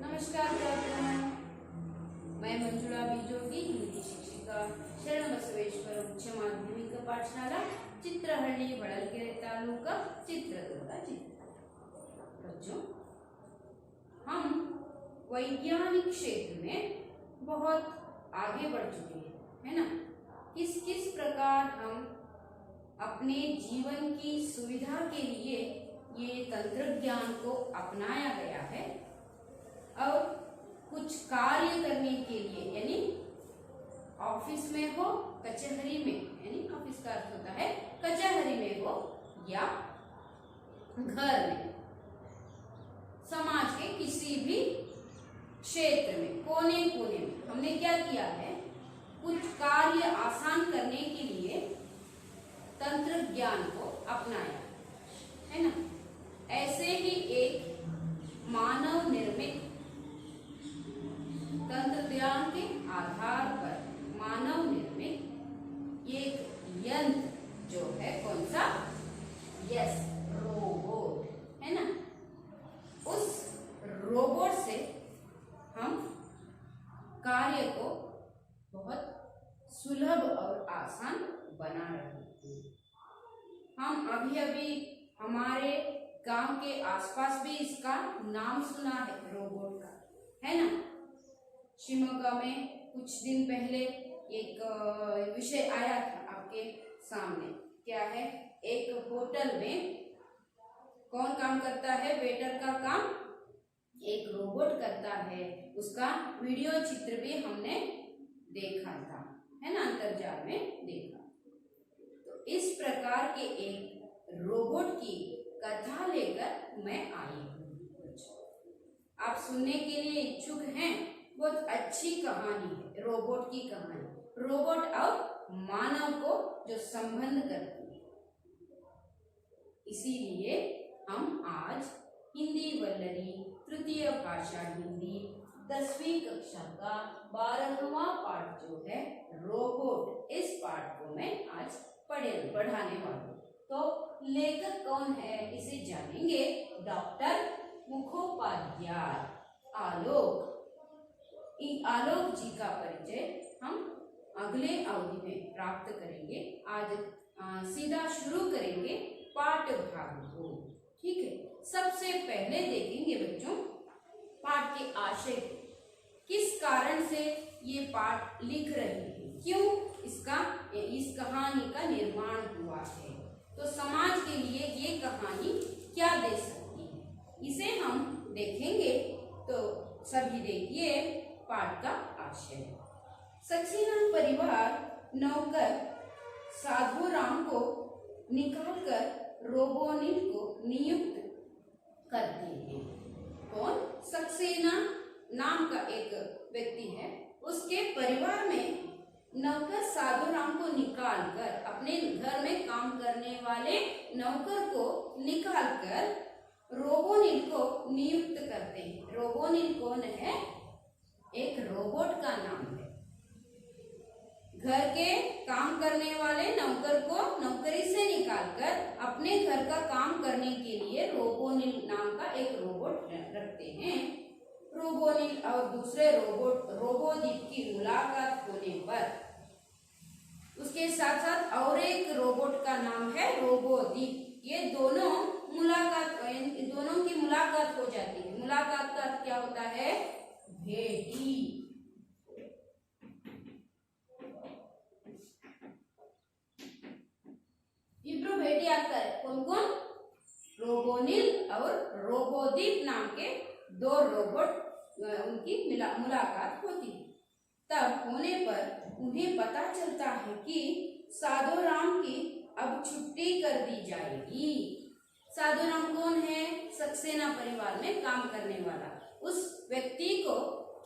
नमस्कार छात्रों, मैं मंजुळा बीजोगी हिंदी शिक्षिका शरण बसवेश्वर उच्च माध्यमिक पाठशाला चित्रहಳ್ಳಿ ಹೊಳಲ್ಕೆರೆ तालुका चित्रदुर्ग जिला। बच्चों, हम वैज्ञानिक क्षेत्र में बहुत आगे बढ़ चुके हैं, है ना। किस किस प्रकार हम अपने जीवन की सुविधा के लिए ये तंत्रज्ञान को अपनाया गया है और कुछ कार्य करने के लिए, यानी ऑफिस में हो, कचहरी में, यानी ऑफिस का अर्थ होता है कचहरी में हो या घर में, समाज के किसी भी क्षेत्र में, कोने कोने में हमने क्या किया है, कुछ कार्य आसान करने के लिए तंत्रज्ञान को अपनाया है ना। ऐसे ही एक मानव निर्मित तंत्रज्ञान के आधार पर मानव निर्मित एक यंत्र जो है, कौन सा? यस, रोबोट, है ना। उस रोबोट से हम कार्य को बहुत सुलभ और आसान बना रहे हैं। हम अभी अभी हमारे गांव के आसपास भी इसका नाम सुना है, रोबोट का, है ना। शिमोगा में कुछ दिन पहले एक विषय आया था आपके सामने। क्या है? एक होटल में कौन काम करता है? वेटर का काम एक रोबोट करता है। उसका वीडियो चित्र भी हमने देखा था, है ना, अंतर्जाल में देखा। तो इस प्रकार के एक रोबोट की कथा लेकर मैं आई हूँ। आप सुनने के लिए इच्छुक हैं? बहुत अच्छी कहानी है, रोबोट की कहानी, रोबोट और मानव को जो संबंध करती है। इसीलिए हम आज हिंदी वल्लरी तृतीय भाषा हिंदी 10वीं कक्षा का 12वां पाठ जो है रोबोट, इस पाठ को मैं आज पढ़ाने वाली हूँ। तो लेखक कौन है इसे जानेंगे। डॉक्टर मुखोपाध्याय आलोक। आलोक जी का परिचय हम अगले अवधि में प्राप्त करेंगे। आज सीधा शुरू करेंगे पाठ भाग को, ठीक है। सबसे पहले देखेंगे बच्चों पाठ के आशय को, किस कारण से ये पाठ लिख रहे हैं, क्यों इस कहानी का निर्माण हुआ है, तो समाज के लिए ये कहानी क्या दे सकती है, इसे हम देखेंगे। तो सभी देखिए पाठ का आशय। सक्सेना परिवार नौकर साधु राम को निकालकर रोबोनिल को नियुक्त करते हैं। कौन? सक्सेना नाम का एक व्यक्ति है, उसके परिवार में नौकर साधु राम को निकालकर, अपने घर में काम करने वाले नौकर को निकालकर रोबोनिल को नियुक्त करते हैं। रोबोनिल कौन है? एक रोबोट का नाम है। घर के काम करने वाले नौकर को नौकरी से निकालकर अपने घर का काम करने के लिए रोबोनिल नाम का एक रोबोट रखते हैं। रोबोनिल और दूसरे रोबोट रोबोदीप की मुलाकात होने पर उसके साथ साथ और एक रोबोट का नाम है रोबोदीप। ये दोनों की मुलाकात हो जाती है। मुलाकात का क्या होता है? भेटी। इब्रो भेटी आता है। कौन कौन? रोबोनिल और रोबोदीप नाम के दो रोबोट, उनकी मुलाकात होती है। तब होने पर उन्हें पता चलता है कि साधु राम की अब छुट्टी कर दी जाएगी। साधु राम कौन है? सक्सेना परिवार में काम करने वाला। उस व्यक्ति को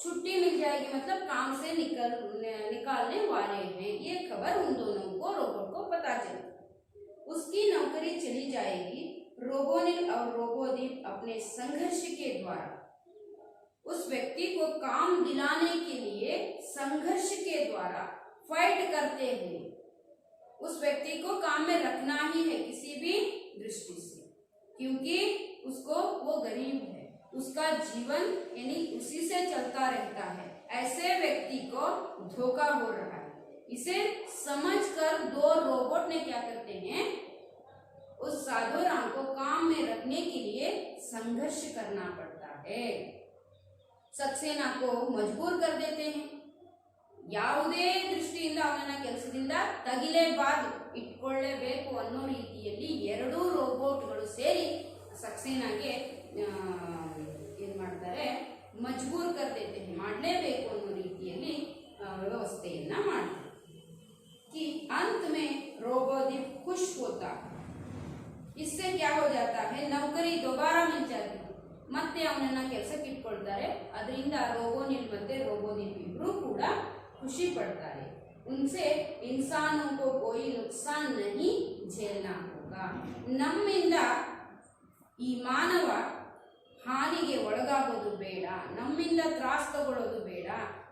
छुट्टी मिल जाएगी, मतलब काम से निकालने वाले हैं। ये खबर उन दोनों को, रोबोट को पता चलती। उसकी नौकरी चली जाएगी। रोबोनिल और रोबोदीप अपने संघर्ष के द्वारा उस व्यक्ति को काम दिलाने के लिए संघर्ष के द्वारा फाइट करते हैं। उस व्यक्ति को काम में रखना ही है किसी भी दृष्टि से, क्योंकि उसको वो गरीब है, उसका जीवन यानी उसी से चलता रहता है, ऐसे व्यक्ति को धोखा हो रहा है। इसे समझकर दो रोबोट ने क्या करते हैं, उस साधु राम को काम में रखने के लिए संघर्ष करना पड़ता है। सक्सेना को मजबूर कर देते हैं। ಯಾವುದೇ ದೃಷ್ಟಿಯಿಂದ ಅವನನ್ನ ಕೆಲಸದಿಂದ ತಗಿಲೇಬಾರದು, ಇಟ್ಕೊಳ್ಳೇಬೇಕು ಅನ್ನೋ ರೀತಿಯಲ್ಲಿ ಎರಡೂ ರೋಬೋಟ್ಗಳು ಸೇರಿ सक्सेनाಗೆ ಏನ್ ಮಾಡ್ತಾರೆ, ಮಜಬೂರ್ कर देते हैं, ಮಾಡಲೇಬೇಕು ಅನ್ನೋ ರೀತಿಯಲ್ಲಿ ವ್ಯವಸ್ಥೆಯನ್ನ ಮಾಡ್ತಾರೆ। कि अंत में रोबोदीप खुश होता, इससे क्या हो जाता है, नौकरी दोबारा मिल जाती, ಮತ್ತೆ ಅವನನ್ನ ಕೆಲಸಕ್ಕೆ ಇಟ್ಕೊಳ್ತಾರೆ। ಅದರಿಂದ ರೋಬೋನಿಲ್ ಮತ್ತೆ ರೋಬೋದೀಪ್ ಇಬ್ರು ಕೂಡ खुशी पड़ता है। उनसे इंसानों को कोई नुकसान नहीं झेलना होगा। ನಮ್ಮಿಂದ ಈ ಮಾನವ ಹಾನಿಗೆ ಒಳಗಾಗೋದು ಬೇಡ, ನಮ್ಮಿಂದ ತ್ರಾಸ ತಗೊಳ್ಳೋದು ಬೇಡ,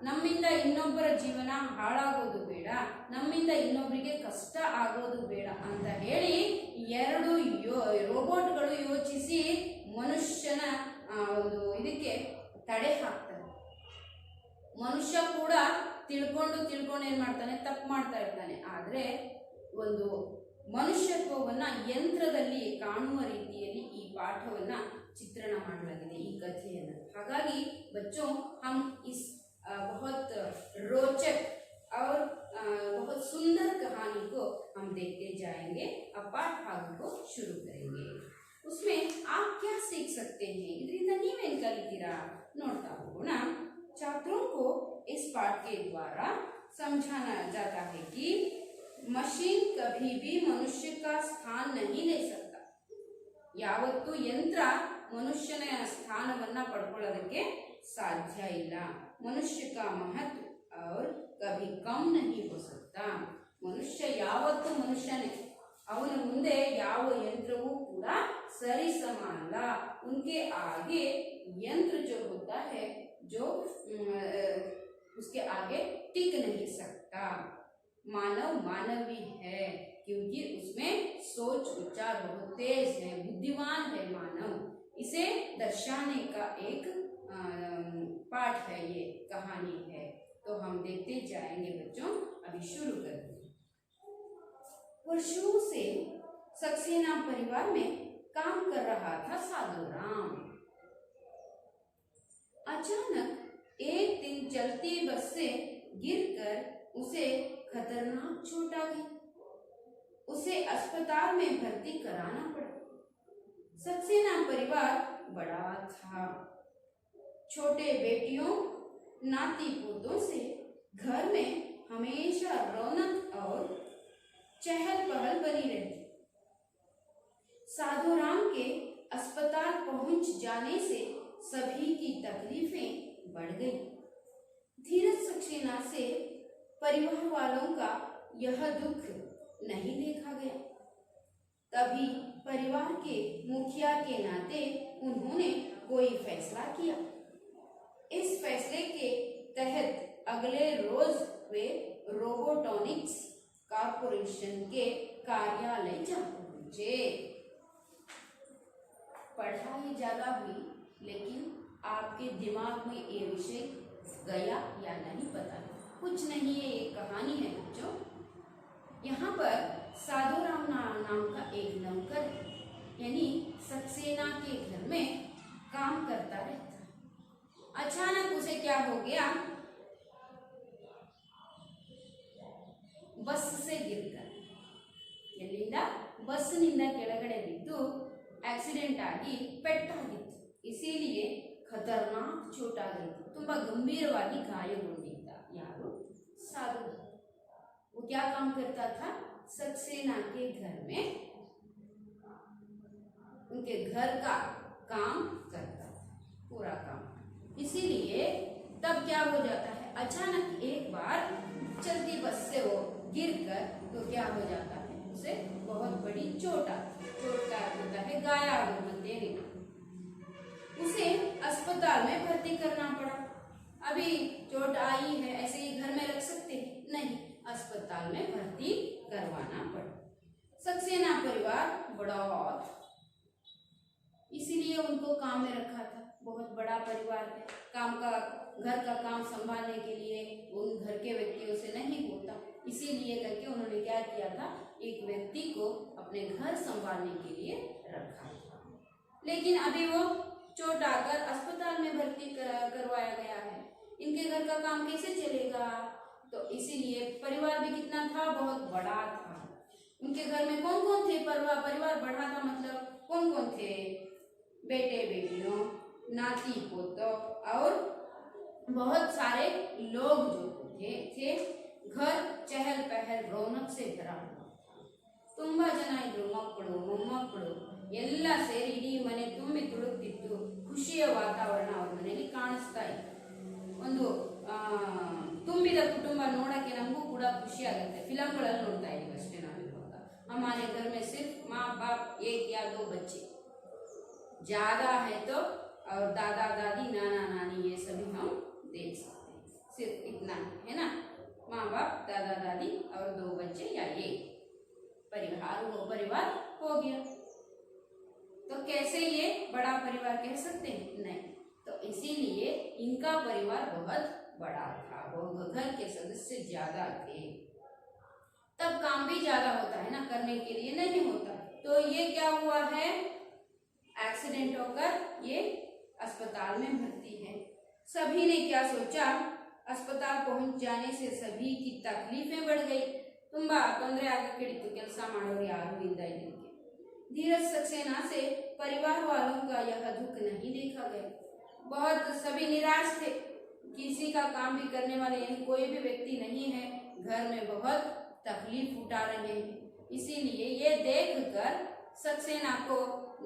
ನಮ್ಮಿಂದ ಇನ್ನೊಬ್ಬರ ಜೀವನ ಹಾಳಾಗೋದು ಬೇಡ, ನಮ್ಮಿಂದ ಇನ್ನೊಬ್ಬರಿಗೆ ಕಷ್ಟ ಆಗೋದು ಬೇಡ ಅಂತ ಹೇಳಿ ಎರಡು ರೋಬೋಟ್ಗಳು ಯೋಚಿಸಿ ಮನುಷ್ಯನ ಒಂದು ಇದಕ್ಕೆ ತಡೆ ಹಾಕ್ತಾರೆ। ಮನುಷ್ಯ ಕೂಡ ತಿಳ್ಕೊಂಡು ಏನ್ ಮಾಡ್ತಾನೆ, ತಪ್ಪು ಮಾಡ್ತಾ ಇರ್ತಾನೆ। ಆದ್ರೆ ಒಂದು ಮನುಷ್ಯತ್ವವನ್ನ ಯಂತ್ರದಲ್ಲಿ ಕಾಣುವ ರೀತಿಯಲ್ಲಿ ಈ ಪಾಠವನ್ನ ಚಿತ್ರಣ ಮಾಡಲಾಗಿದೆ, ಈ ಕಥೆಯನ್ನ। ಹಾಗಾಗಿ बच्चों हम इस बहुत रोचक और बहुत सुंदर कहानी को हम देखते जाएंगे। अब पाठ भाग को शुरू करेंगे। उसमें आप क्या सीख सकते हैं, ಇದರಿಂದ ನೀವೇನ್ ಕಲಿತೀರಾ ನೋಡ್ತಾ ಹೋಗೋಣ। छात्रों को इस पाठ के द्वारा समझाना जाता है कि मशीन कभी भी मनुष्य का स्थान नहीं ले सकता। ಯಾವತ್ತೂ ಯಂತ್ರ ಮನುಷ್ಯನ ಸ್ಥಾನವನ್ನ ಪಡ್ಕೊಳ್ಳೋದಕ್ಕೆ ಸಾಧ್ಯ ಇಲ್ಲ। ಮನುಷ್ಯ का महत्व और कभी कम नहीं हो सकता। ಮನುಷ್ಯ ಯಾವತ್ತೂ ಮನುಷ್ಯನೇ, ಅವನ ಮುಂದೆ ಯಾವ ಯಂತ್ರವೂ ಕೂಡ ಸರಿ ಸಮ ಅಲ್ಲ। उनके आगे यंत्र जो होता है, जो उसके आगे टिक नहीं सकता। मानव मानवी है क्योंकि उसमें सोच विचार बहुत तेज है, बुद्धिमान है मानव। इसे दर्शाने का एक पाठ है, ये कहानी है। तो हम देखते जाएंगे बच्चों। अभी शुरू करते हैं। वर्षों से सक्सेना परिवार में काम कर रहा था साधु राम। अचानक एक दिन चलती बस से गिरकर उसे खतरनाक चोट आ गई। उसे अस्पताल में भर्ती कराना पड़ा। सक्सेना परिवार बड़ा था। छोटे बेटियों नाती पोतों से घर में हमेशा रौनक और चहल पहल बनी रहती। साधु राम के अस्पताल पहुंच जाने से सभी की तकलीफें बढ़ गई। धीरज सक्सेना से परिवार वालों का यह दुख नहीं देखा गया। तभी परिवार के मुखिया के नाते उन्होंने कोई फैसला किया। इस फैसले के तहत अगले रोज वे रोबोटॉनिक्स कॉर्पोरेशन के कार्यालय जा पहुंचे। पढ़ाई ज्यादा हुई, लेकिन आपके दिमाग में ये विषय गया या नहीं पता कुछ नहीं है। ये कहानी है बच्चों। यहाँ पर साधु राम नाम का एक नौकर यानी सक्सेना के घर में काम करता रहता है। अचानक उसे क्या हो गया, बस से गिरकर ಎಲ್ಲಿಂದ ಬಸ್ನಿಂದ ಕೆಳಗಡೆ ಬಿದ್ದು ಆಕ್ಸಿಡೆಂಟ್ ಆಗಿ ಪೆಟ್ಟಾಗಿತ್ತು। इसीलिए खतरनाक चोट आ गई, ತುಂಬಾ गंभीरವಾಗಿ ಗಾಯಗೊಂಡಿದ್ದ। ಯಾರು? साधु। वो क्या काम करता था? सक्सेना के घर में उनके घर का काम करता था, पूरा काम। इसीलिए तब क्या हो जाता है, अचानक एक बार चलती बस से वो गिरकर तो क्या हो जाता है, उसे बहुत बड़ी चोट आती है। चोट का होता है गायागोमते। उसे अस्पताल में भर्ती करना पड़ा। अभी चोट आई है, ऐसे ही घर में रख सकते हैं? नहीं, अस्पताल में भर्ती करवाना पड़ा। सक्सेना परिवार बड़ा था, इसीलिए उनको काम में रखा था। बहुत बड़ा परिवार है, घर का काम संभालने के लिए उन घर के व्यक्तियों से नहीं होता, इसीलिए करके उन्होंने क्या किया था, एक व्यक्ति को अपने घर संभालने के लिए रखा था। लेकिन अभी वो चोट आकर अस्पताल में भर्ती करवाया गया है, इनके घर का काम कैसे चलेगा? तो इसीलिए परिवार भी कितना था, बहुत बड़ा था। उनके घर में कौन कौन थे? परिवार बड़ा था मतलब कौन कौन थे? बेटे बेटियों, नाती पोतों और बहुत सारे लोग जो थे। घर चहल पहल रौनक से भरा हुआ था। ತುಂಬಾ ಜನ ಇದ್ರು, ಮಕ್ಕಳು ಮೊಮ್ಮಕ್ಕಳು ಎಲ್ಲ ಸೇರಿ ಇಡೀ ಮನೆ ತುಂಬಿ ತುಳುಕ್ತಿತ್ತು. ಖುಷಿಯ ವಾತಾವರಣ ಅವ್ರ ಮನೆಯಲ್ಲಿ ಕಾಣಿಸ್ತಾ ಇತ್ತು. ಒಂದು ತುಂಬಿದ ಕುಟುಂಬ ನೋಡಕ್ಕೆ ನಮಗೂ ಕೂಡ ಖುಷಿ ಆಗುತ್ತೆ. ಫಿಲಂಗಳಲ್ಲಿ ನೋಡ್ತಾ ಇದೀವಿ ಅಷ್ಟೇ ನಾವು ಇವಾಗ. हमारे घर में सिर्फ माँ बाप एक या दो बच्चे, ज्यादा है तो और दादा दादी नाना नानी ये सभी हम देख सकते हैं, सिर्फ इतना है ना, माँ बाप दादा दादी और दो बच्चे या एक परिवार हो गया। तो कैसे ये बड़ा परिवार कह सकते हैं? नहीं, तो इसीलिए इनका परिवार बहुत बड़ा था, घर के सदस्य ज्यादा थे, तब काम भी ज्यादा होता है ना, करने के लिए नहीं होता। तो ये क्या हुआ है, एक्सीडेंट होकर ये अस्पताल में भर्ती है। सभी ने क्या सोचा, अस्पताल पहुंच जाने से सभी की तकलीफें बढ़ गई, ತುಂಬಾ ತೊಂದರೆ ಆಗಕ್ಕೆ ಹಿಡಿತು, ಕೆಲಸ ಮಾಡೋರು ಯಾರು ಇಲ್ಲ ಇದಕ್ಕೆ। धीरज सक्सेना से परिवार वालों का यह दुख नहीं देखा गया। बहुत सभी निराश थे, किसी का काम भी करने वाले कोई भी व्यक्ति नहीं है, घर में बहुत तकलीफ उठा रहे हैं। इसीलिए ये देखकर सक्सेना को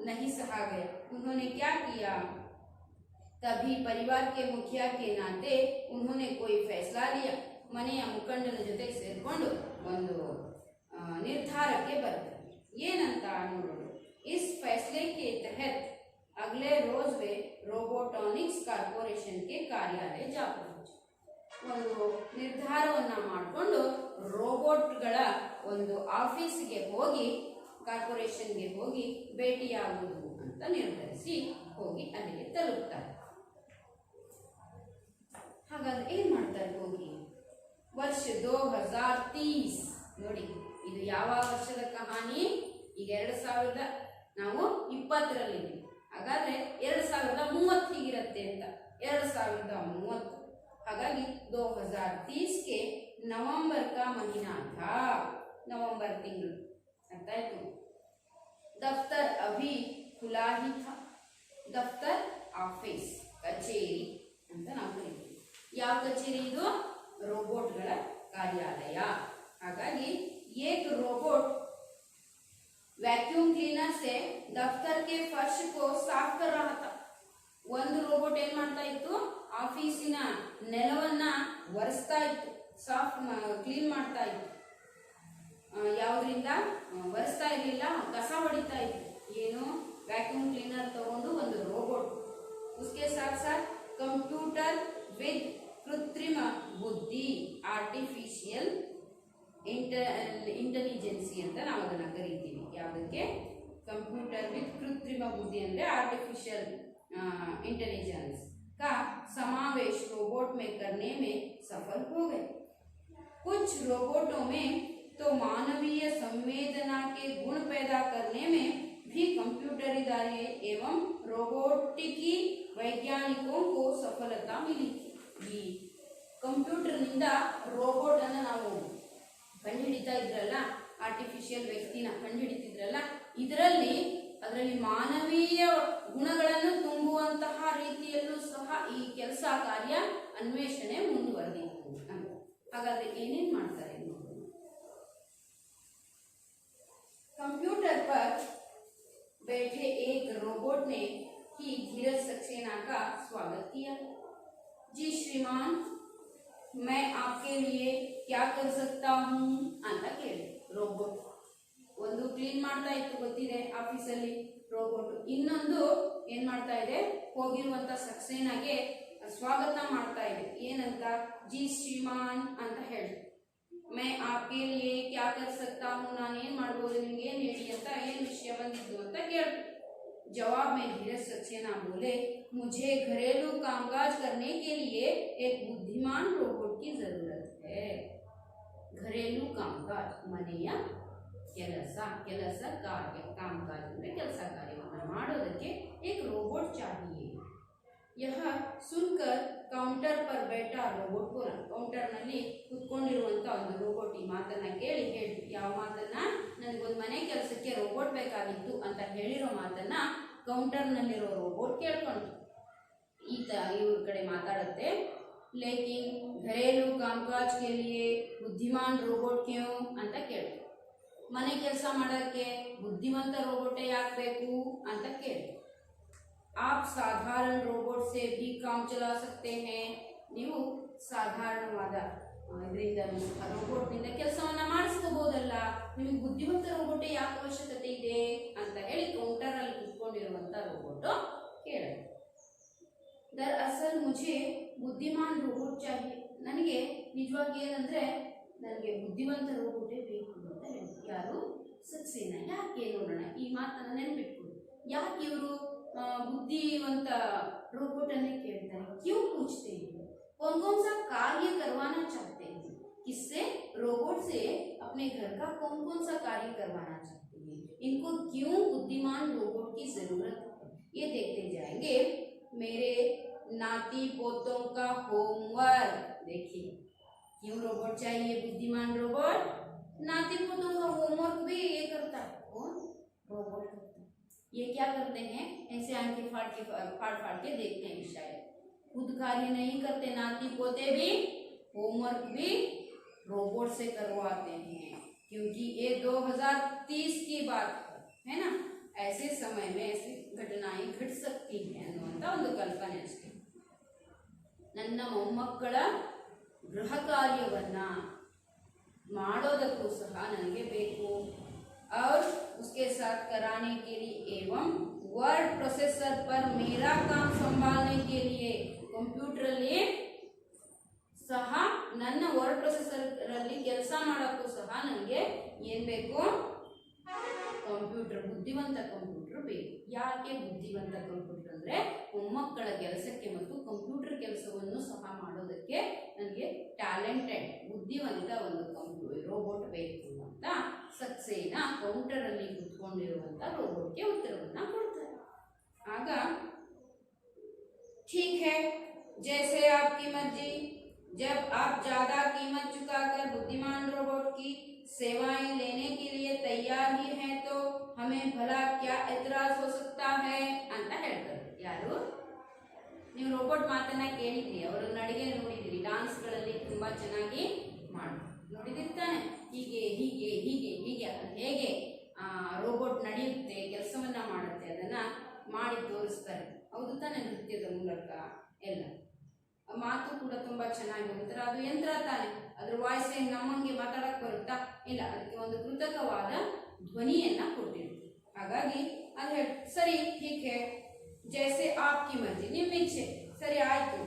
नहीं सहा गया। उन्होंने क्या किया, तभी परिवार के मुखिया के नाते उन्होंने कोई फैसला लिया। ಮನೆಯ ಮುಖಂಡನ ಜೊತೆ ಸೇರಿಕೊಂಡು ಒಂದು ನಿರ್ಧಾರಕ್ಕೆ ಬರ್ತಾರೆ। ಏನಂತ ನೋಡೋಣ। इस फैसले के तहत अगले रोज वे रोबोटॉनिक्स ಕಾರ್ಪೊರೇಷನ್ के कार्यालय जा पहुंचे। ಒಂದು ನಿರ್ಧಾರವನ್ನ ಮಾಡಿಕೊಂಡು ರೋಬೋಟ್ಗಳ ಒಂದು ಆಫೀಸ್ಗೆ ಹೋಗಿ, ಕಾರ್ಪೊರೇಷನ್ಗೆ ಹೋಗಿ ಭೇಟಿಯಾಗುವುದು ಅಂತ ನಿರ್ಧರಿಸಿ ಹೋಗಿ ಅಲ್ಲಿಗೆ ತಲುಪ್ತಾರೆ। ಹಾಗಾದ್ರೆ ಏನ್ ಮಾಡ್ತಾರೆ ಹೋಗಿ, ವರ್ಷ 2030 ನೋಡಿ, ಇದು ಯಾವ ವರ್ಷದ ಕಹಾನಿ? ಈಗ 2000 ನಾವು 20ರಲ್ಲಿದ್ದೀವಿ, ಹಾಗಾದ್ರೆ 2030 ಹೀಗಿರುತ್ತೆ ಅಂತ, 2030। ಹಾಗಾಗಿ 2030 के नवंबर का महीना था, नवंबर ತಿಂಗಳು, ಅರ್ಥ ಆಯ್ತು। दफ्तर अभी खुला ही था, दफ्तर ಆಫೀಸ್ ಕಚೇರಿ ಅಂತ ನಾವು ಕರೀತೀವಿ। ಯಾವ ಕಚೇರಿ ಇದು? ರೋಬೋಟ್ಗಳ ಕಾರ್ಯಾಲಯ। ಹಾಗಾಗಿ एक रोबोट वैक्यूम क्लीनर से दफ्तर के फर्श को साफ कर रहा था। ಒಂದು ರೋಬೋಟ್ ಏನ್ ಮಾಡ್ತಾ ಇತ್ತು, ಆಫೀಸಿನ ನೆಲವನ್ನ ಒರೆಸ್ತಾ ಇತ್ತು, ಸಾಫ್ ಕ್ಲೀನ್ ಮಾಡ್ತಾ ಇತ್ತು। ಯಾವುದರಿಂದ ಒರೆಸ್ತಾ ಇರಲಿಲ್ಲ, ಕಸ ಹೊಡಿತಾ ಇತ್ತು। ಏನು? ವ್ಯಾಕ್ಯೂಮ್ ಕ್ಲೀನರ್ ತಗೊಂಡು ಒಂದು ರೋಬೋಟ್। उसके साथ साथ कंप्यूटर विद कृत्रिम बुद्धि, आर्टिफिशियल इंटेलिजेंसी ಅಂತ ನಾವು ಅದನ್ನ ಕರೀತೀವಿ। ಯಾವುದಕ್ಕೆ? कंप्यूटर विद कृत्रिम बुद्धि ಅಂದ್ರೆ आर्टिफिशियल इंटेलिजेंस का समावेश रोबोट में करने में सफल हो गए। कुछ रोबोटों में तो मानवीय संवेदना के गुण पैदा करने में भी कंप्यूटरीदारी एवं रोबोटिकी वैज्ञानिकों को सफलता मिली। ಈ ಕಂಪ್ಯೂಟರ್ ನಿಂದ ರೋಬೋಟ್ ಅನ್ನು ನಾವು ಕಂಡುಹಿಡಿತಾ ಇದ್ರಲ್ಲ, ಆರ್ಟಿಫಿಷಿಯಲ್ ವ್ಯಕ್ತಿನ ಕಂಡುಹಿಡಿತಿದ್ರಲ್ಲ, ಅದರಲ್ಲಿ ಮಾನವೀಯ ಗುಣಗಳನ್ನು ತುಂಬುವಂತಹ ರೀತಿಯಲ್ಲೂ ಸಹ ಈ ಕೆಲಸ ಕಾರ್ಯ ಅನ್ವೇಷಣೆ ಮುಂದುವರೆದಿತ್ತು ಅಂತ। ಹಾಗಾದ್ರೆ ಏನೇನ್ ಮಾಡ್ತಾರೆ ನೋಡೋಣ। कंप्यूटर पर बैठे एक रोबोट ने ही धीरज सक्सेना का स्वागत किया। जी श्रीमान, मैं आपके लिए क्या कर सकता हूँ ಅಂತ ಕೇಳಿ ರೋಬೋಟ್। ಒಂದು ಕ್ಲೀನ್ ಮಾಡ್ತಾ ಇತ್ತು, ಗೊತ್ತಿದೆ, ಆಫೀಸಲ್ಲಿ ರೋಬೋಟ್। ಇನ್ನೊಂದು ಏನ್ ಮಾಡ್ತಾ ಇದೆ, ಹೋಗಿರುವಂತ ಸಕ್ಸೇನಾಗೆ ಸ್ವಾಗತ ಮಾಡ್ತಾ ಇದೆ। ಏನಂತ? ಜಿ ಶ್ರೀಮಾನ್ ಅಂತ ಹೇಳಿ, मैं आपके लिए क्या कर सकता हूँ, ನಾನು ಏನ್ ಮಾಡ್ಬೋದು, ನಿಮ್ಗೆ ಏನ್ ಹೇಳಿ ಅಂತ, ಏನ್ ವಿಷಯ ಬಂದಿದ್ದು ಅಂತ ಕೇಳ್ತು। जवाब में धीरज सक्सेना बोले, मुझे घरेलू कामकाज करने के लिए एक बुद्धिमान रोबोट की जरूरत है। घरेलू कामकाज ಮನೆಯ ಕೆಲಸ, ಕೆಲಸ ಕಾರ್ಯ, ಕಾಮಕಾಜ ಅಂದ್ರೆ ಕೆಲಸ ಕಾರ್ಯವನ್ನು ಮಾಡೋದಕ್ಕೆ एक रोबोट चाहिए। यह सुनकर काउंटर पर बैठा रोबोट बोला, काउंटर ನಲ್ಲಿ ಕೂತ್ಕೊಂಡಿರುವಂತ ಒಂದು ರೋಬೋಟ್ ಈ ಮಾತನ್ನ ಕೇಳಿ ಹೇಳ್ತು, ಯಾವ ಮಾತನ್ನ, ನನಗೊಂದು ಮನೆ ಕೆಲಸಕ್ಕೆ ರೋಬೋಟ್ ಬೇಕಾಗಿತ್ತು ಅಂತ ಹೇಳಿರೋ ಮಾತನ್ನ ಕೌಂಟರ್ ನಲ್ಲಿರೋ ರೋಬೋಟ್ ಕೇಳ್ಕೊಂಡು ಇವ್ರ ಕಡೆ ಮಾತಾಡುತ್ತೆ, लेकिन घरेलू कामकाज के लिए बुद्धिमान रोबोट क्यों ಅಂತ ಕೇಳ್ತು, ಮನೆ ಕೆಲಸ ಮಾಡೋಕ್ಕೆ ಬುದ್ಧಿವಂತ ರೋಬೋಟೇ ಯಾಕೆ ಬೇಕು ಅಂತ ಕೇಳ್ತು। आप साधारण रोबोट से भी काम चला सकते हैं, ನೀವು ಸಾಧಾರಣವಾದ ಇದರಿಂದ ರೋಬೋಟ್ನಿಂದ ಕೆಲಸವನ್ನ ಮಾಡಿಸ್ಕೋಬಹುದಲ್ಲ, ನಿಮಗೆ ಬುದ್ಧಿವಂತ ರೋಬೋಟೇ ಯಾಕೆ ಅವಶ್ಯಕತೆ ಇದೆ ಅಂತ ಹೇಳಿ ಕೌಂಟರ್ ಅಲ್ಲಿ ಕೂತ್ಕೊಂಡಿರುವಂತ ರೋಬೋಟ್ ಕೇಳಿದೆ। दरअसल मुझे बुद्धिमान रोबोट चाहिए, ನನಗೆ ನಿಜವಾಗಿ ಏನಂದ್ರೆ ನನಗೆ ಬುದ್ಧಿವಂತ ರೋಬೋಟೇ ಬೇಕು ಅಂತ ಹೇಳಿದ್ರು। ಯಾರು? ಸಕ್ಸೇನಾ। ಯಾಕೆ ನೋಡೋಣ, ಈ ಮಾತನ್ನ ನೆನಪಿಟ್ಕೊಳ್ಳಿ, ಯಾಕೆ ಇವರು बुद्धिवंत रोबोट अन्ने कहते हैं, क्यों पूछते हैं, कौन कौन सा कार्य करवाना चाहते हैं, किससे, रोबोट से अपने घर का कौन कौन सा कार्य करवाना चाहते हैं, इनको क्यों बुद्धिमान रोबोट की जरूरत है, ये देखते जाएंगे। मेरे नाती पोतों का होमवर्क, देखिए क्यों रोबोट चाहिए, बुद्धिमान रोबोट, नाती पोतों का होमवर्क भी ये करता है, कौन, रोबोट करता है। ये क्या करते हैं, ऐसे आंखें फाड़ के देखते हैं, शायद खुद कार्य नहीं करते, नाती पोते भी होमवर्क भी रोबोट से करवाते हैं, क्योंकि ये 2030 की बात है ना, ऐसे समय में ऐसी घटनाएं घट सकती हैं ಅನ್ನುವಂತ ಒಂದು ಕಲ್ಪನೆ ಅಷ್ಟೇ। ನನ್ನ ಮೊಮ್ಮಕ್ಕಳ ಗೃಹ ಕಾರ್ಯವನ್ನ ಮಾಡೋದಕ್ಕೂ ಸಹ ನನಗೆ ಬೇಕು, और उसके साथ कराने के लिए एवं वर्ड प्रोसेसर पर मेरा काम संभालने के लिए कंप्यूटर ಅಲ್ಲಿ ಸಹ ನನ್ನ ವರ್ಡ್ ಪ್ರೊಸೆಸರ್ ಅಲ್ಲಿ ಕೆಲಸ ಮಾಡೋಕ್ಕೂ ಸಹ ನನಗೆ ಏನು ಬೇಕು, ಕಂಪ್ಯೂಟರ್, ಬುದ್ಧಿವಂತ ಕಂಪ್ಯೂಟರ್ ಬೇಕು। ಯಾಕೆ ಬುದ್ಧಿವಂತ ಕಂಪ್ಯೂಟರ್ ಅಂದ್ರೆ ಮೊಮ್ಮಕ್ಕಳ ಕೆಲಸಕ್ಕೆ ಮತ್ತು ಕಂಪ್ಯೂಟರ್ ಕೆಲಸವನ್ನು ಸಹ ಮಾಡೋದಕ್ಕೆ ನನಗೆ ಟ್ಯಾಲೆಂಟೆಡ್ ಬುದ್ಧಿವಂತ ಒಂದು ಕಂಪ್ಯೂಟರ್ ರೋಬೋಟ್ ಬೇಕು ಅಂತ सक्सेना काउंटर ಅಲ್ಲಿ ಕೂತ್ಕೊಂಡಿರುವಂತ ರೋಬೋಟ್ಗೆ ಉತ್ತರವನ್ನ ಕೊಡ್ತಾರೆ। ಆಗ ठीक है, जैसे आपकी मर्जी, जब आप ज्यादा कीमत चुकाकर बुद्धिमान रोबोट की सेवाएं लेने के लिए तैयार ही हैं तो हमें भला क्या एतराज हो सकता है ಅಂತ ಹೇಳ್ತಾರೆ। ಯಾರು? ನೀವು ರೋಬೋಟ್ ಮಾತನ್ನ ಕೇಳಿದ್ರಿ, ಅವರ ನಡಿಗೆ ನೋಡಿದ್ರಿ, ಡಾನ್ಸ್ಗಳಲ್ಲಿ ತುಂಬಾ ಚೆನ್ನಾಗಿ ಮಾಡ್ತಾರೆ, ನೋಡಿದಿರ್ತಾನೆ, ಹೀಗೆ ಹೀಗೆ ಹೀಗೆ ಹೀಗೆ ಹೇಗೆ ರೋಬೋಟ್ ನಡೆಯುತ್ತೆ, ಕೆಲಸವನ್ನ ಮಾಡುತ್ತೆ, ಅದನ್ನ ಮಾಡಿ ತೋರಿಸ್ತಾರೆ, ಹೌದು ತಾನೆ, ನೃತ್ಯದ ಮೂಲಕ ಎಲ್ಲ, ಮಾತು ಕೂಡ ತುಂಬಾ ಚೆನ್ನಾಗಿರುತ್ತಾರೆ, ಅದು ಯಂತ್ರ ತಾನೆ, ಅದ್ರ ವಾಯ್ಸ್ ಏನು ನಮ್ಮಂಗೆ ಮಾತಾಡಕ್ ಬರುತ್ತಾ ಇಲ್ಲ, ಅದಕ್ಕೆ ಒಂದು ಕೃತಕವಾದ ಧ್ವನಿಯನ್ನ ಕೊಟ್ಟಿರುತ್ತೆ। ಹಾಗಾಗಿ ಅದು ಹೇಳಿ ಸರಿ, ठीक है, जैसे आपकी मर्जी, ನಿಮ್ಮ ಇಚ್ಛೆ, ಸರಿ ಆಯ್ತು।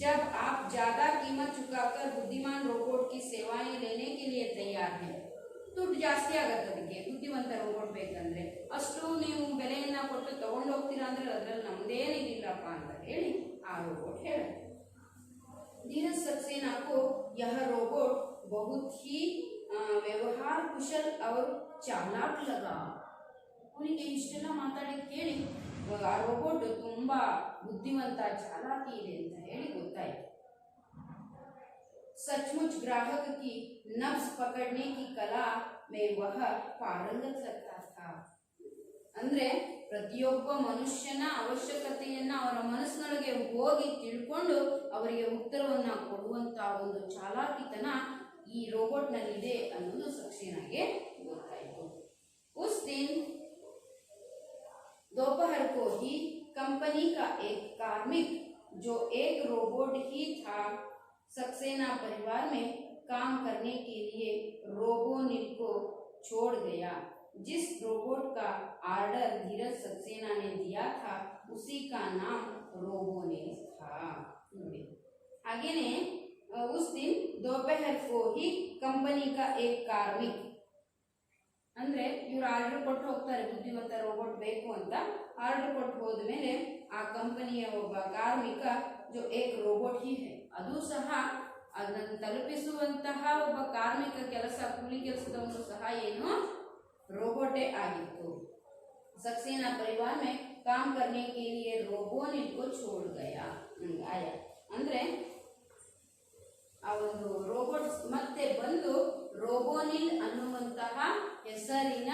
जब आप ज्यादा कीमत चुकाकर बुद्धिमान रोबोट की सेवाएं लेने के लिए तैयार हैं, ದುಡ್ಡು ಜಾಸ್ತಿ ಆಗತ್ತೆ ಅದಕ್ಕೆ, ಬುದ್ಧಿವಂತ ರೋಬೋಟ್ ಬೇಕಂದ್ರೆ ಅಷ್ಟು ನೀವು ಬೆಲೆಯನ್ನ ಕೊಟ್ಟು ತಗೊಂಡು ಹೋಗ್ತೀರಾ ಅಂದ್ರೆ ಅದ್ರಲ್ಲಿ ನಮ್ದೇನಿಲ್ಲಪ್ಪ ಅಂತ ಹೇಳಿ ಆ ರೋಬೋಟ್ ಹೇಳುತ್ತೆ। धीरज सक्सेना को यह रोबोट बहुत ही व्यवहार कुशल और चालाक लगा, ಅವನಿಗೆ ಇಷ್ಟೆಲ್ಲ ಮಾತಾಡಿದ್ ಕೇಳಿ ಆ ರೋಬೋಟ್ ತುಂಬಾ ಬುದ್ಧಿವಂತ, ಚಾಲಾಕಿ ಇದೆ ಅಂತ ಹೇಳಿ ಗೊತ್ತಾಯ್ತು। सचमुच ग्राहक की नब्ज पकड़ने की कला में वह पारंगत लगता था, ಅಂದ್ರೆ ಪ್ರತಿಯೊಬ್ಬ ಮನುಷ್ಯನ ಅವಶ್ಯಕತೆಯನ್ನ ಅವರ ಮನಸ್ಸಿನೊಳಗೆ ಹೋಗಿ ತಿಳ್ಕೊಂಡು ಅವರಿಗೆ ಉತ್ತರವನ್ನ ಕೊಡುವಂತ ಒಂದು ಚಾಲಾಕಿತನ ಈ ರೋಬೋಟ್ ನಲ್ಲಿದೆ ಅನ್ನೋದು सक्सेनाಗೆ ಗೊತ್ತಾಯಿತು। उस दिन दोपहर को ही कंपनी का एक कार्मिक जो एक रोबोट ही था सक्सेना परिवार में काम करने के लिए रोबोनिल को छोड़ गया। जिस रोबोट का ऑर्डर धीरज सक्सेना ने दिया था उसी का नाम रोबोनिल था। हागेने उस दिन दोपहर को ही कंपनी का एक कार्मिक, ಅಂದ್ರೆ ಇವರು ಆರ್ಡರ್ ಕೊಟ್ಟು ಹೋಗ್ತಾರೆ ಬುದ್ಧಿವಂತ ರೋಬೋಟ್ ಬೇಕು ಅಂತ, ಆರ್ಡರ್ ಕೊಟ್ಟು ಹೋದ್ಮೇಲೆ ಆ ಕಂಪನಿಯ ಒಬ್ಬ ಕಾರ್ಮಿಕ जो एक ರೋಬೋಟ್ ही है ಅದು ಸಹ ಅದನ್ನು ತಲುಪಿಸುವಂತಹ ಒಬ್ಬ ಕಾರ್ಮಿಕ ಕೆಲಸ ಕೂಲಿ ಕೆಲಸದವನು ಸಹ ಏನು रोबोटे ಆಗಿತ್ತು सक्सेना परिवार में काम करने के लिए रोबोनिल को छोड़ गया आया ಅಂದ್ರೆ ಆ ಒಂದು ರೋಬೋಟ್ ಮತ್ತೆ ಬಂದು ರೋಬೋನಿಲ್ ಅನ್ನುವಂತಹ ಹೆಸರಿನ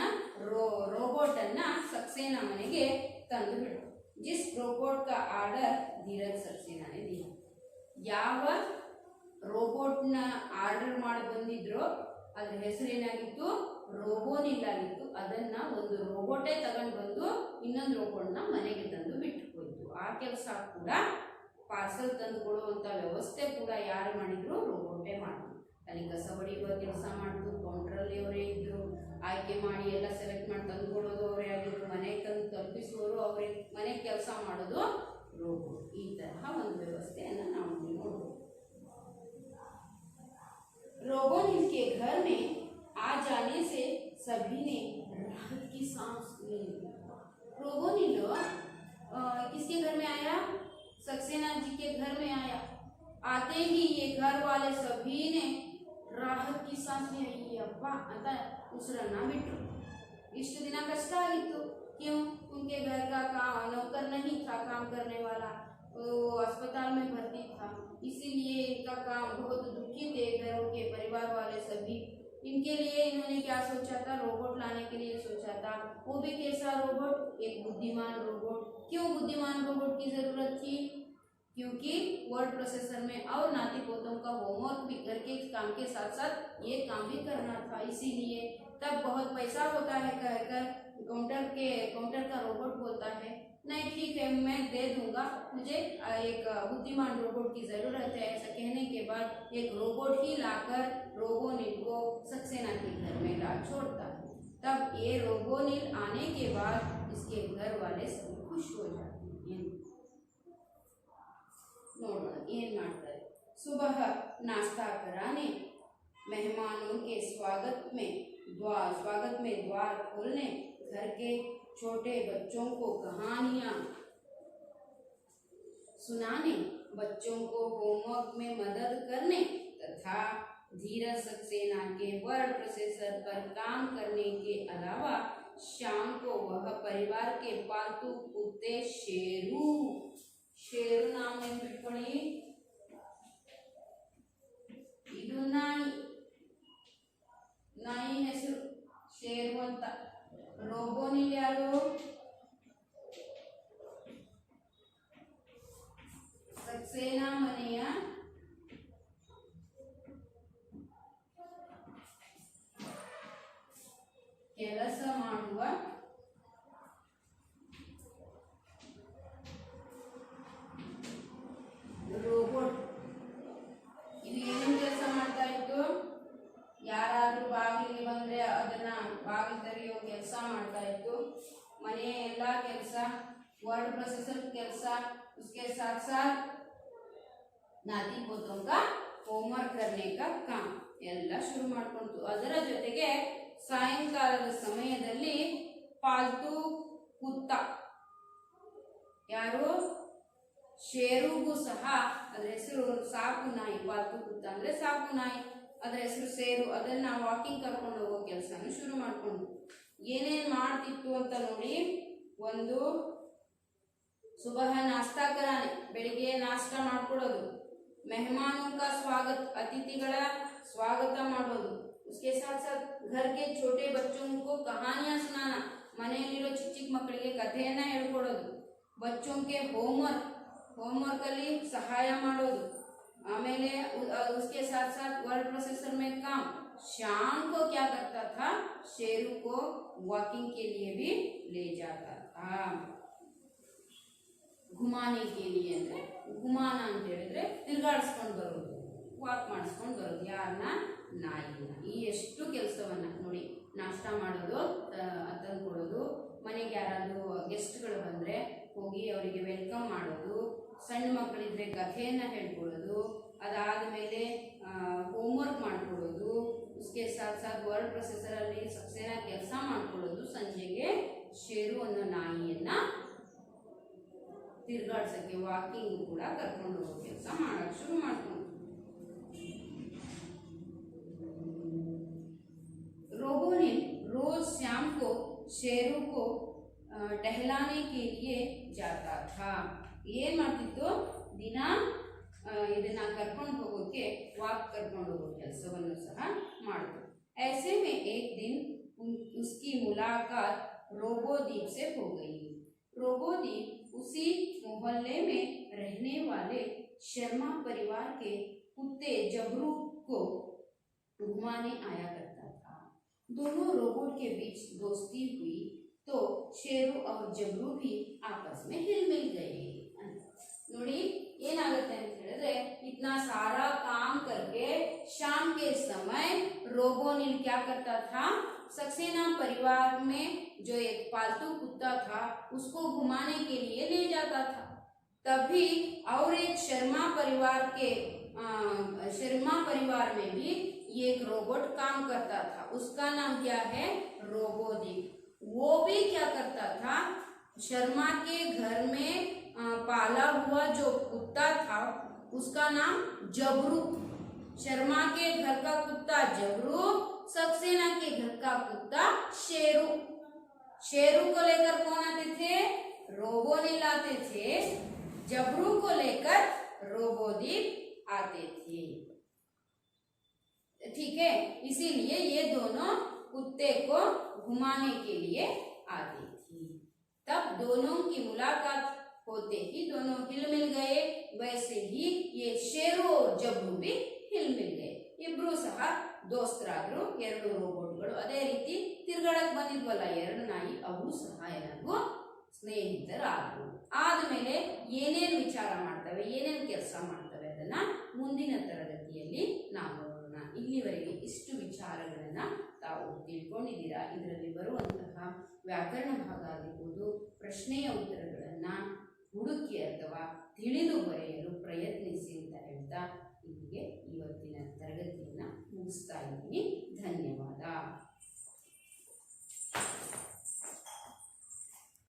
ರೋಬೋಟ್ ಅನ್ನ सक्सेना ಮನೆಗೆ ತಂದು ಬಿಟ್ಟು जिस रोबोट का आर्डर धीरज सक्सेना ने दिया ಯಾವ ರೋಬೋಟ್ ನ ಆರ್ಡರ್ ಮಾಡಿ ಬಂದಿದ್ರೋ ಅದ್ರ ಹೆಸರೇನಾಗಿತ್ತು ರೋಬೋನಿಲ್ ಆಗಿತ್ತು ಅದನ್ನ ಒಂದು ರೋಬೋಟೇ ತಗೊಂಡು ಬಂದು ಇನ್ನೊಂದು ರೋಬೋಟ್ನ ಮನೆಗೆ ತಂದು ಬಿಟ್ಟು ಹೋಯ್ತು ಆ ಕೆಲಸ ಕೂಡ ಪಾರ್ಸಲ್ ತಂದು ಕೊಡುವಂತ ವ್ಯವಸ್ಥೆ ಕೂಡ ಯಾರು ಮಾಡಿದ್ರು ರೋಬೋಟೇ ಮಾಡಿದ್ರು ಅಲ್ಲಿ ಕಸ ಹೊಡೆಯುವ ಕೆಲಸ ಮಾಡಿದ್ರು ಕೌಂಟರಲ್ಲಿ ಅವರೇ ಇದ್ರು ಆಯ್ಕೆ ಮಾಡಿ ಎಲ್ಲ ಸೆಲೆಕ್ಟ್ ಮಾಡಿ ತಂದು ಕೊಡೋದು ಅವರೇ ಆಗಿದ್ರು ಮನೆಗೆ ತಂದು ತಲುಪಿಸುವವರು ಅವರೇ ಮನೆಗೆ ಕೆಲಸ ಮಾಡೋದು ರೋಬೋಟ್ ಈ ತರಹ ಒಂದು ವ್ಯವಸ್ಥೆಯನ್ನು ನಾವು ನೋಡ್ಬೋದು रोबोनिल के घर में आ जाने से सभी ने राहत की सांस ली रोबोनिल किसके घर में आया सक्सेना जी के घर में आया आते ही ये घर वाले सभी ने राहत की सांस ली अप्पा ಅಂತ ಉಸಿರನ್ನ ಬಿಟ್ರು ಇಷ್ಟು ದಿನ ಕಷ್ಟ ಆಗಿತ್ತು क्यों उनके घर का काम नौकर नहीं था काम करने वाला वो अस्पताल में भर्ती था इसीलिए इनका काम बहुत दुखी थे घरों के परिवार वाले सभी इनके लिए इन्होंने क्या सोचा था रोबोट लाने के लिए सोचा था वो भी कैसा रोबोट एक बुद्धिमान रोबोट क्यों बुद्धिमान रोबोट की जरूरत थी क्योंकि वर्ड प्रोसेसर में और नाती पोतों का होमवर्क भी घर के काम के साथ साथ ये काम भी करना था इसीलिए तब बहुत पैसा होता है कहकर काउंटर का रोबोट बोलता है नहीं ठीक है मैं दे दूंगा मुझे एक बुद्धिमान रोबोट की ज़रूरत है ऐसा कहने के बाद एक रोबोट ही लाकर रोबोनिल को सक्सेना के घर में ला छोड़ता है तब ये रोबोनिल आने के बाद इसके घर वाले सभी खुश हो जाते हैं नोडोಣ ಏನು ಮಾಡ್ತಾರೆ सुबह नाश्ता कराने मेहमानों के स्वागत में द्वार खोलने घर के छोटे बच्चों को कहानियाँ सुनाने बच्चों को होमवर्क में मदद करने तथा धीरज सक्सेना के वर्ड प्रोसेसर पर काम करने के अलावा शाम को वह परिवार के पालतू कुत्ते शेरू नाम नेनपिट्ಕೊಳ್ಳಿ ಇದು ನಾಯಿ ಹೆಸರು ಶೇರು ಅಂತ रोबोनिल यारो सक्सेना मನೆಯ ಕೆಲಸ ಮಾಡುವ ರೋಬೋಟ್ ಇದು ಏನೇನು ಕೆಲಸ ಮಾಡ್ತಾ ಇತ್ತು ಯಾರಾದರೂ ಬಾಗಿಲಿಗೆ ಬಂದರೆ ಅದನ್ನ ಬಾಗಿಲು ತೆರೆಯೋ ಕೆಲಸ ಮಾಡ್ತಾ ಇತ್ತು ಮನೆಯ ಎಲ್ಲ ಕೆಲಸ वर्ड प्रोसेसर ಕೆಲಸ उसके साथ साथ नाती पोतों का होमवर्क करने का काम ಎಲ್ಲ ಶುರು ಮಾಡ್ಕೊಂತು ಅದರ ಜೊತೆಗೆ ಸಾಯಂಕಾಲದ ಸಮಯದಲ್ಲಿ ಪಾಲ್ತು ಕುತ್ತ ಯಾರು ಶೇರುಗೂ ಸಹ ಅದರ ಹೆಸರು ಸಾಕು ನಾಯಿ ಪಾಲ್ತು ಕುತ್ತ ಅಂದ್ರೆ ಸಾಕು ನಾಯಿ ಅದರ ಹೆಸರು ಸೇರು ಅದನ್ನ ವಾಕಿಂಗ್ ಕರ್ಕೊಂಡು ಹೋಗೋ ಕೆಲಸನ ಶುರು ಮಾಡ್ಕೊಂಡು ಏನೇನು ಮಾಡ್ತಿತ್ತು ಅಂತ ನೋಡಿ ಒಂದು सुबह नाश्ता कराने ಬೆಳಿಗ್ಗೆ ನಾಷ್ಟಾ ಮಾಡ್ಕೊಳ್ಳೋದು मेहमानों का स्वागत अतिथिಗಳ ಸ್ವಾಗತ ಮಾಡೋದು उसके साथ साथ घर के छोटे बच्चों को कहानियां सुनाना ಮನೆಯಲ್ಲಿರೋ ಚಿಕ್ಕ ಚಿಕ್ಕ ಮಕ್ಕಳಿಗೆ ಕಥೆಯನ್ನ ಹೇಳ್ಕೊಡೋದು बच्चों के होमवर्क ಅಲ್ಲಿ ಸಹಾಯ ಮಾಡೋದು आमेले उसके साथ साथ वर्ड प्रोसेसर में काम शाम को क्या करता था शेरू को वॉकिंग के लिए भी ले जाता था घुमाने के लिए ಅಂದ್ರೆ घुमाना ಅಂತ ಹೇಳಿದ್ರೆ ತಿರುಗಾಡಿಸ್ಕೊಂಡು ಬರೋದು ವಾಕ್ ಮಾಡಿಸ್ಕೊಂಡು ಬರೋದು ಯಾರನ್ನ ನಾಯಿನ ಈ ಎಷ್ಟು ಕೆಲಸವನ್ನ ನೋಡಿ ನಾಷ್ಟಾ ಮಾಡೋದು ತಂದು ಕೊಡೋದು ಮನೆಗೆ ಯಾರಾದರೂ ಗೆಸ್ಟ್ಗಳು ಬಂದರೆ ಹೋಗಿ ಅವರಿಗೆ ವೆಲ್ಕಮ್ ಮಾಡೋದು ಸಣ್ಣ ಮಕ್ಕಳಿದ್ರೆ ಕಥೆಯನ್ನ ಹೇಳ್ಕೊಡೋದು ಅದಾದ ಮೇಲೆ ಹೋಮ್ವರ್ಕ್ ಮಾಡ್ಕೊಳ್ಳೋದು उसके साथ साथ ವರ್ಡ್ ಪ್ರೊಸೆಸರ್ ಅಲ್ಲಿ सक्सेना ಕೆಲಸ ಮಾಡ್ಕೊಳ್ಳೋದು ಸಂಜೆಗೆ ಶೇರು ಅನ್ನೋ ನಾಯಿಯನ್ನ ತಿರ್ಗಾಡ್ಸಕ್ಕೆ ವಾಕಿಂಗ್ ಕೂಡ ಕರ್ಕೊಂಡು ಹೋಗೋ ಕೆಲಸ ಮಾಡಕ್ ಶುರು ಮಾಡ್ಕೊಂಡು रोबो ने रोज शाम को शेरों को टहलाने के लिए जाता था ಏನ್ ಮಾಡ್ತಿತ್ತು ದಿನ ಇದನ್ನ ಕರ್ಕೊಂಡು ಹೋಗೋಕೆ ವಾಕ್ ಕರ್ಕೊಂಡು ಹೋಗೋ ಕೆಲಸವನ್ನು ಸಹ ಮಾಡ್ತು ऐसे में एक दिन उसकी मुलाकात रोबोदीप से हो गई रोबोदीप उसी मोहल्ले में रहने वाले शर्मा परिवार के कुत्ते जबरू को घुमाने आया करता था दोनों रोबोट के बीच दोस्ती हुई तो शेरू और जबरू भी आपस में हिलमिल गए ನೋಡಿ ಏನಾಗುತ್ತೆ ಅಂತ ಹೇಳಿದ್ರೆ इतना सारा काम करके शाम के समय रोबोनिल क्या करता था सक्सेना परिवार में जो एक पालतू कुत्ता था उसको घुमाने के लिए ले जाता था तभी और एक शर्मा परिवार में भी एक रोबोट काम करता था उसका नाम क्या है रोबोदीप वो भी क्या करता था शर्मा के घर में पाला हुआ जो कुत्ता था उसका नाम जबरू शर्मा के घर का कुत्ता जबरू सक्सेना के घर का कुत्ता शेरू शेरू को लेकर कौन आते थे रोबोनिल आते थे जबरू को लेकर रोबोदीप आते थे ठीक है इसीलिए ये दोनों कुत्ते को घुमाने के लिए आती थी तब दोनों की मुलाकात होते ही दोनों हिलमिल गए वैसे ही ये शेरू और जबरू भी हिलमिल गए ಇಬ್ರು ಸಹ ದೋಸ್ತರಾದ್ರು ಎರಡು ರೋಬೋಟ್ಗಳು ಅದೇ ರೀತಿ ತಿರ್ಗಾಡಕ್ ಬಂದಿದ್ವಲ್ಲ ಎರಡು ನಾಯಿ ಅವು ಸಹ ಏನಾದ್ರು ಸ್ನೇಹಿತರಾದ್ರು ಆದ್ಮೇಲೆ ಏನೇನು ವಿಚಾರ ಮಾಡ್ತವೆ ಏನೇನು ಕೆಲಸ ಮಾಡ್ತವೆ ಅದನ್ನ ಮುಂದಿನ ತರಗತಿಯಲ್ಲಿ ನಾವು ನೋಡೋಣ ಇಲ್ಲಿವರೆಗೆ ಇಷ್ಟು ವಿಚಾರಗಳನ್ನ ತಾವು ತಿಳ್ಕೊಂಡಿದ್ದೀರಾ ಇದರಲ್ಲಿ ಬರುವಂತಹ ವ್ಯಾಕರಣ ಭಾಗ ಆಗಿರ್ಬೋದು ಪ್ರಶ್ನೆಯ ಉತ್ತರಗಳನ್ನ ಹುಡುಕಿ ಅಥವಾ ತಿಳಿದು ಬರೆಯಲು ಪ್ರಯತ್ನಿಸಿ ಅಂತ ಹೇಳ್ತಾ ಇಲ್ಲಿಗೆ ಇವತ್ತಿನ ತರಗತಿಯನ್ನು ಮುಗಿಸ್ತಾ ಇದ್ದೀನಿ ಧನ್ಯವಾದ